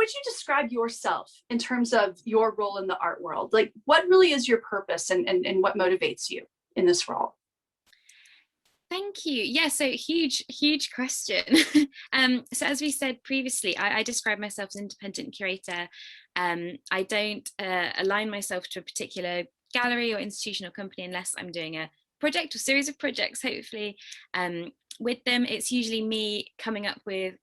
would you describe yourself in terms of your role in the art world? Like, what really is your purpose, and what motivates you in this role? Thank you. Yeah, so huge question. So as we said previously, I describe myself as an independent curator. I don't align myself to a particular gallery or institutional company unless I'm doing a project or series of projects, hopefully. With them, it's usually me coming up with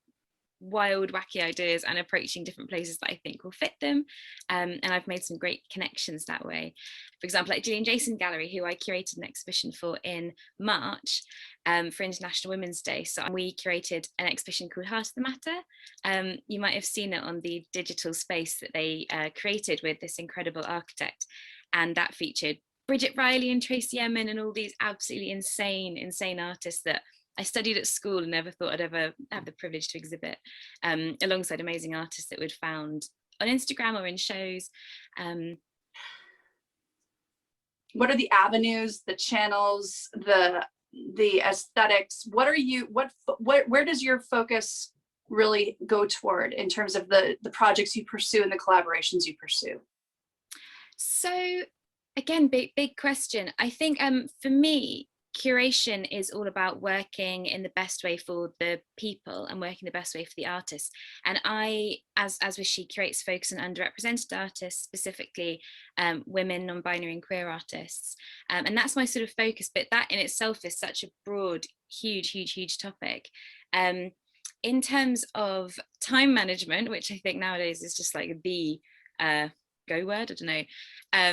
wild, wacky ideas and approaching different places that I think will fit them. And I've made some great connections that way. For example, like Gillian Jason Gallery, who I curated an exhibition for in March for International Women's Day. So we curated an exhibition called Heart of the Matter. You might have seen it on the digital space that they created with this incredible architect. And that featured Bridget Riley and Tracy Emin and all these absolutely insane artists that I studied at school and never thought I'd ever have the privilege to exhibit, alongside amazing artists that we'd found on Instagram or in shows. What are the avenues, the channels, the aesthetics? What are you, where does your focus really go toward in terms of the projects you pursue and the collaborations you pursue? So again, big question. I think for me, curation is all about working in the best way for the people and working the best way for the artists. And I, as with She Curates, focus on underrepresented artists, specifically women, non-binary and queer artists. And that's my sort of focus, but that in itself is such a broad, huge topic. In terms of time management, which I think nowadays is just like the go word, I don't know,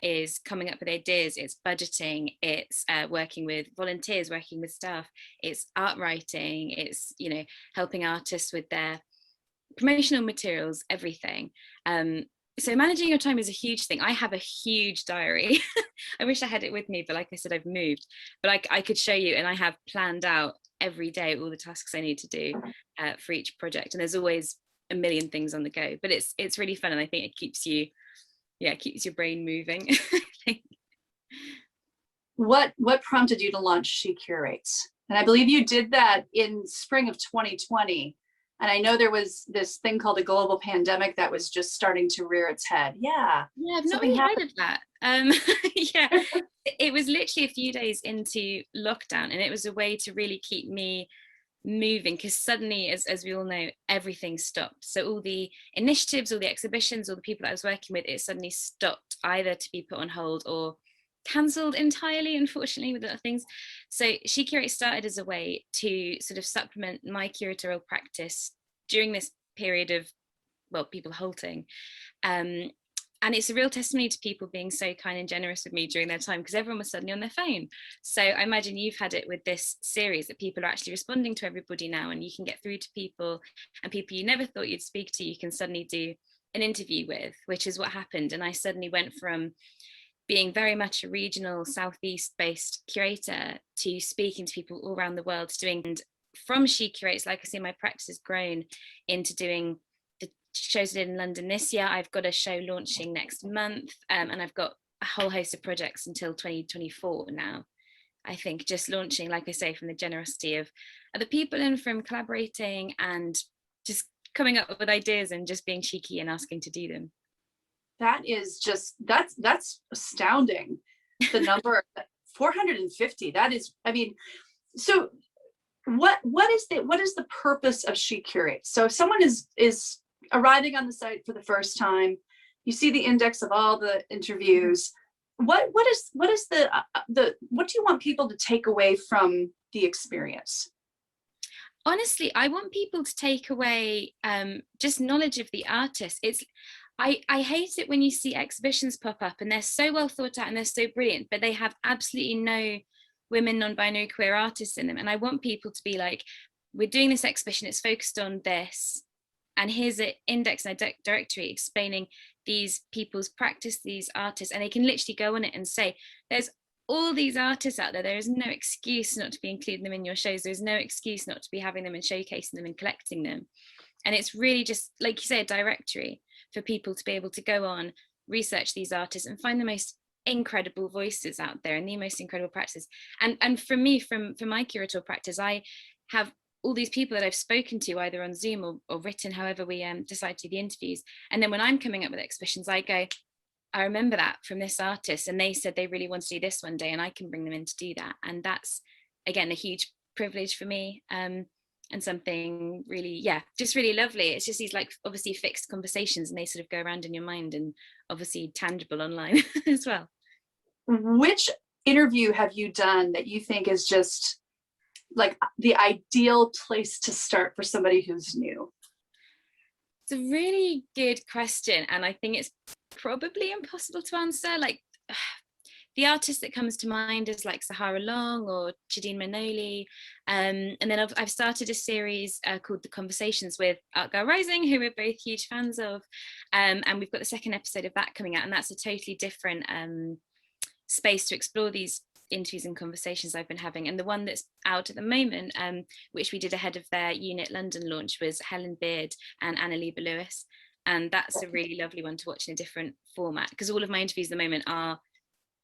is coming up with ideas, it's budgeting, it's working with volunteers, working with staff, it's art writing, it's, you know, helping artists with their promotional materials, everything. So managing your time is a huge thing. I have a huge diary. I wish I had it with me, but like I said, I've moved. But I could show you, and I have planned out every day all the tasks I need to do for each project. And there's always a million things on the go, but it's really fun, and I think it keeps you, yeah, it keeps your brain moving. I think. What prompted you to launch She Curates? And I believe you did that in spring of 2020. And I know there was this thing called a global pandemic that was just starting to rear its head. Yeah. Yeah, I've not really heard of that. Yeah, it was literally a few days into lockdown, and it was a way to really keep me moving, because suddenly, as we all know, everything stopped. So all the initiatives, all the exhibitions, all the people that I was working with, it suddenly stopped, either to be put on hold or cancelled entirely, unfortunately, with other things. So She Curates started as a way to sort of supplement my curatorial practice during this period of, well, people halting. And it's a real testimony to people being so kind and generous with me during their time, because everyone was suddenly on their phone. So I imagine you've had it with this series, that people are actually responding to everybody now, and you can get through to people, and people you never thought you'd speak to, you can suddenly do an interview with, which is what happened. And I suddenly went from being very much a regional Southeast based curator to speaking to people all around the world, and from She Curates, like I say, my practice has grown into doing shows I did in London this year. I've got a show launching next month, and I've got a whole host of projects until 2024 now. I think just launching, like I say, from the generosity of other people and from collaborating and just coming up with ideas and just being cheeky and asking to do them. That is just, that's astounding. The number 450, that is, I mean, so what is the purpose of She Curates? So if someone is arriving on the site for the first time, you see the index of all the interviews. What is the what do you want people to take away from the experience? Honestly, I want people to take away just knowledge of the artist. I hate it when you see exhibitions pop up and they're so well thought out and they're so brilliant, but they have absolutely no women, non-binary, queer artists in them. And I want people to be like, we're doing this exhibition, it's focused on this, and here's an index and a directory explaining these people's practice, these artists, and they can literally go on it and say, there's all these artists out there, there is no excuse not to be including them in your shows, there's no excuse not to be having them and showcasing them and collecting them. And it's really just, like you say, a directory for people to be able to go on, research these artists and find the most incredible voices out there and the most incredible practices. And for me, from my curatorial practice, I have all these people that I've spoken to either on Zoom or written, however we decide to do the interviews. And then when I'm coming up with exhibitions, I go, I remember that from this artist, and they said they really want to do this one day, and I can bring them in to do that. And that's, again, a huge privilege for me, and something really, yeah, just really lovely. It's just these like obviously fixed conversations, and they sort of go around in your mind, and obviously tangible online as well. Which interview have you done that you think is just like the ideal place to start for somebody who's new? It's a really good question, and I think it's probably impossible to answer. Like, the artist that comes to mind is like Sahara Long or Chidine Manoli. And then I've started a series called The Conversations with Art Girl Rising, who we're both huge fans of. And we've got the second episode of that coming out, and that's a totally different space to explore these interviews and conversations I've been having. And the one that's out at the moment, which we did ahead of their Unit London launch, was Helen Beard and Anna-Liba Lewis. And that's a really lovely one to watch in a different format, because all of my interviews at the moment are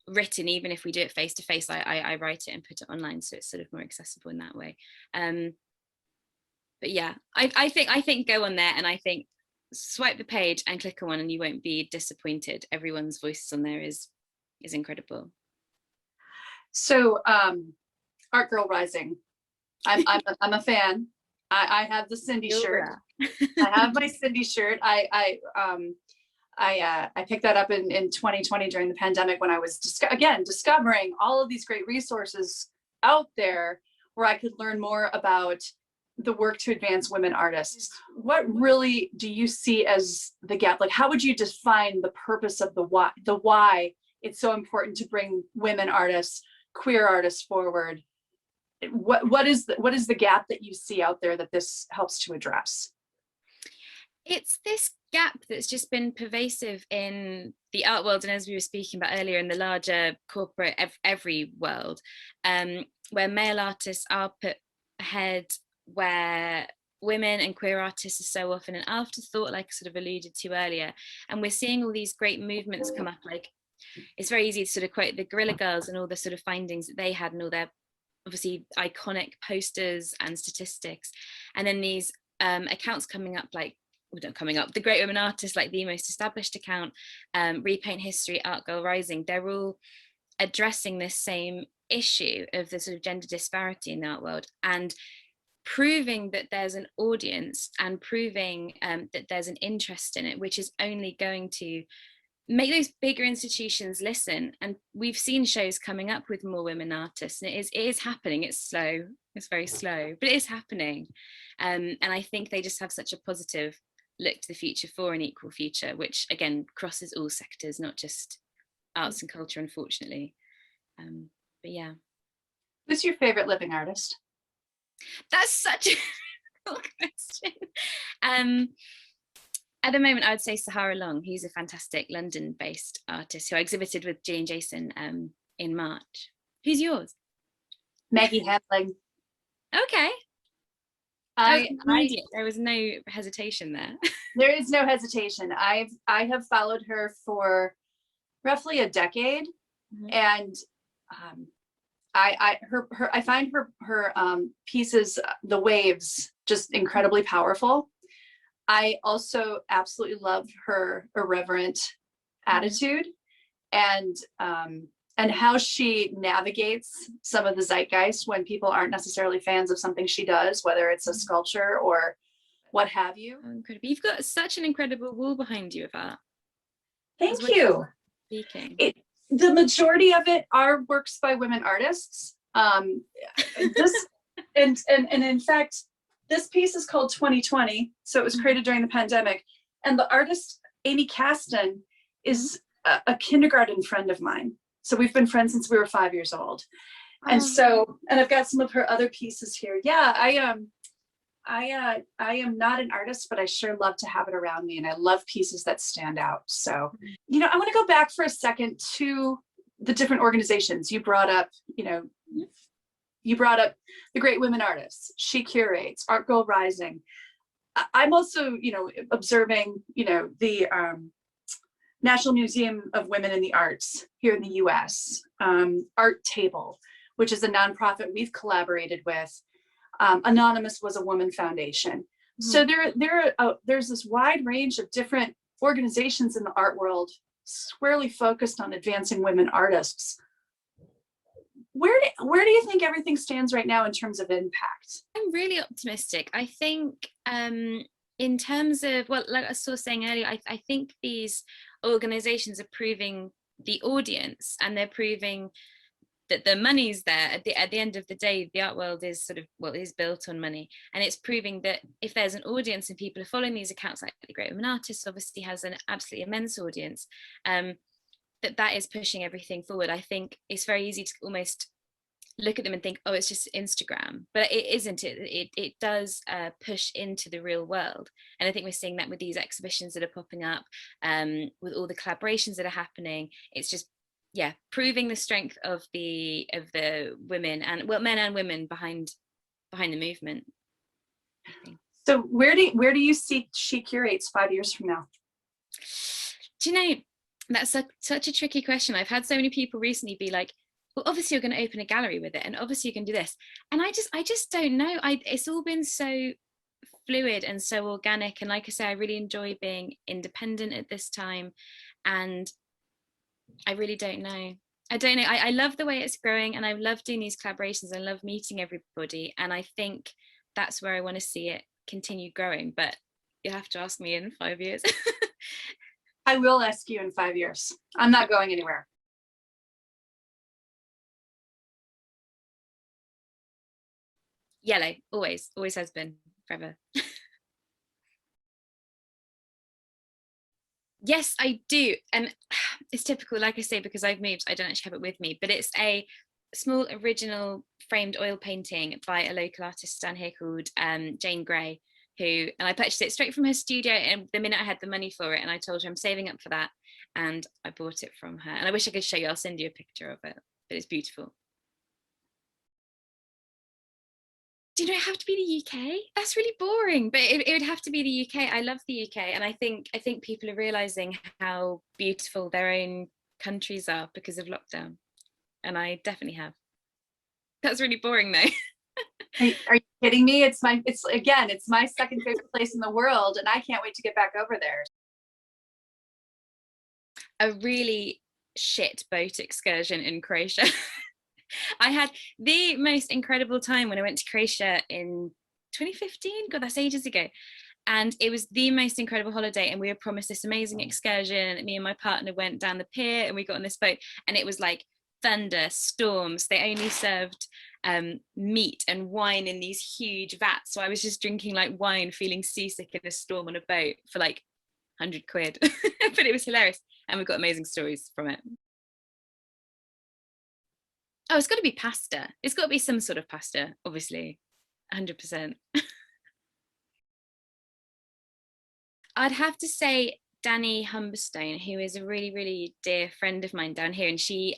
written. Even if we do it face to face, I write it and put it online, so it's sort of more accessible in that way. But yeah, I think go on there, and I think swipe the page and click on one, and you won't be disappointed. Everyone's voices on there is incredible. So Art Girl Rising, I'm a fan. I have the Cindy shirt. I have my Cindy shirt. I picked that up in 2020 during the pandemic, when I was discovering all of these great resources out there where I could learn more about the work to advance women artists. What really do you see as the gap? Like, how would you define the purpose of the why it's so important to bring women artists, queer artists forward? What is the gap that you see out there that this helps to address? It's this gap that's just been pervasive in the art world, and as we were speaking about earlier, in the larger corporate every world, where male artists are put ahead, where women and queer artists are so often an afterthought, like I sort of alluded to earlier. And we're seeing all these great movements come up. Like, it's very easy to sort of quote the Guerrilla Girls and all the sort of findings that they had, and all their obviously iconic posters and statistics. And then these accounts coming up, like, the Great Women Artists, like the most established account, Repaint History, Art Girl Rising, they're all addressing this same issue of the sort of gender disparity in the art world, and proving that there's an audience, and proving that there's an interest in it, which is only going to make those bigger institutions listen. And we've seen shows coming up with more women artists, and it is happening. It's slow, it's very slow, but it is happening. And I think they just have such a positive look to the future for an equal future, which again crosses all sectors, not just arts and culture, unfortunately. But yeah. Who's your favorite living artist? That's such a cool question. At the moment, I would say Sahara Long. He's a fantastic London-based artist who I exhibited with Jay and Jason in March. Who's yours? Maggie Hamling. Okay. There was no hesitation there. There is no hesitation. I have followed her for roughly a decade, and I find her pieces, the waves, just incredibly powerful. I also absolutely love her irreverent attitude, and how she navigates some of the zeitgeist when people aren't necessarily fans of something she does, whether it's a sculpture or what have you. Oh, incredible. You've got such an incredible wall behind you of art. Thank you. Speaking. The majority of it are works by women artists. This and in fact, this piece is called 2020, so it was created during the pandemic. And the artist, Amy Caston, is a kindergarten friend of mine. So we've been friends since we were 5 years old. And so, and I've got some of her other pieces here. Yeah, I am not an artist, but I sure love to have it around me. And I love pieces that stand out. So, you know, I want to go back for a second to the different organizations you brought up. You brought up the Great Women Artists, She Curates, Art Girl Rising. I'm also, observing, the National Museum of Women in the Arts here in the US, Art Table, which is a nonprofit we've collaborated with. Anonymous was a woman foundation. So there's this wide range of different organizations in the art world squarely focused on advancing women artists. Where do you think everything stands right now in terms of impact? I'm really optimistic. I think in terms of, well, like I was sort of saying earlier, I think these organizations are proving the audience, and they're proving that the money's there. At the end of the day, the art world is sort of, well, is built on money, and it's proving that if there's an audience and people are following these accounts, like the Great Women Artists obviously has an absolutely immense audience, that is pushing everything forward. I think it's very easy to almost look at them and think, oh, it's just Instagram, but it isn't. It does push into the real world, and I think we're seeing that with these exhibitions that are popping up, with all the collaborations that are happening. It's just, yeah, proving the strength of the women, and, well, men and women behind the movement, I think. So where do you see She Curates 5 years from now? Do you know, that's such a tricky question. I've had so many people recently be like, well, obviously you're going to open a gallery with it, and obviously you can do this, and I just don't know. It's all been so fluid and so organic, and like I say, I really enjoy being independent at this time, and I really don't know. I don't know. I love the way it's growing, and I love doing these collaborations. I love meeting everybody, and I think that's where I want to see it continue growing. But you'll have to ask me in 5 years. I will ask you in 5 years. I'm not going anywhere. Yellow, always has been, forever. Yes, I do. And it's typical, like I say, because I've moved, I don't actually have it with me, but it's a small original framed oil painting by a local artist down here called Jane Gray, and I purchased it straight from her studio, and the minute I had the money for it, and I told her I'm saving up for that, and I bought it from her. And I wish I could show you, I'll send you a picture of it, but it's beautiful. Do you know, it have to be the UK? That's really boring, but it would have to be the UK. I love the UK, and I think people are realizing how beautiful their own countries are because of lockdown, and I definitely have. That's really boring though. Are you kidding me? It's my second favorite place in the world, and I can't wait to get back over there. A really shit boat excursion in Croatia. I had the most incredible time when I went to Croatia in 2015. God, that's ages ago. And it was the most incredible holiday. And we were promised this amazing excursion. Me and my partner went down the pier, and we got on this boat, and it was like thunder, storms. They only served meat and wine in these huge vats. So I was just drinking like wine, feeling seasick in a storm on a boat for like 100 quid. But it was hilarious. And we got amazing stories from it. Oh, it's got to be pasta. It's got to be some sort of pasta, obviously, 100%. I'd have to say Danny Humberstone, who is a really, really dear friend of mine down here, and she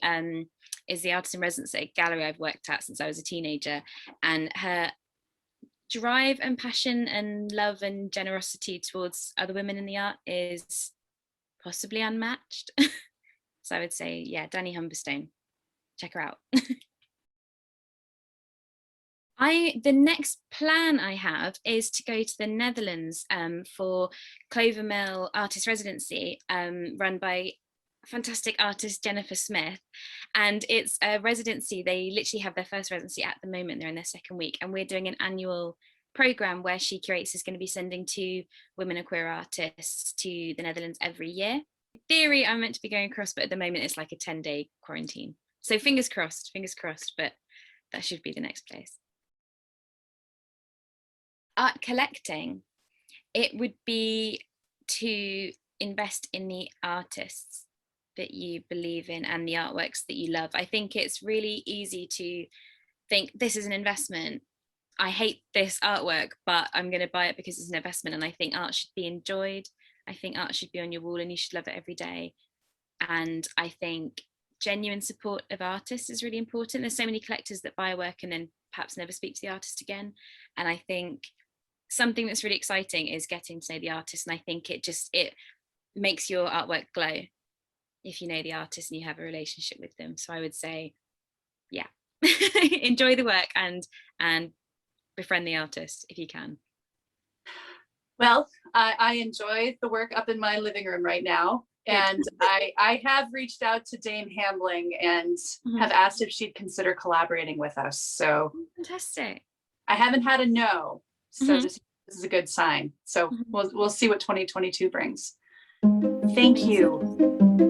is the artist in residence at a gallery I've worked at since I was a teenager, and her drive and passion and love and generosity towards other women in the art is possibly unmatched. So I would say, yeah, Danny Humberstone. Check her out. The next plan I have is to go to the Netherlands for Clover Mill Artist Residency, run by fantastic artist Jennifer Smith. And it's a residency, they literally have their first residency at the moment, they're in their second week, and we're doing an annual program where She Curates is going to be sending 2 women and queer artists to the Netherlands every year. In theory, I'm meant to be going across, but at the moment it's like a 10-day quarantine. So fingers crossed, but that should be the next place. Art collecting, it would be to invest in the artists that you believe in and the artworks that you love. I think it's really easy to think this is an investment. I hate this artwork, but I'm going to buy it because it's an investment. And I think art should be enjoyed. I think art should be on your wall and you should love it every day. And I think genuine support of artists is really important. There's so many collectors that buy a work and then perhaps never speak to the artist again. And I think something that's really exciting is getting to know the artist. And I think it makes your artwork glow if you know the artist and you have a relationship with them. So I would say, yeah, enjoy the work and befriend the artist if you can? Well, I enjoy the work up in my living room right now. And I have reached out to Dame Hambling and have asked if she'd consider collaborating with us. So fantastic. I haven't had a no. So this is a good sign. So we'll see what 2022 brings. Thank you.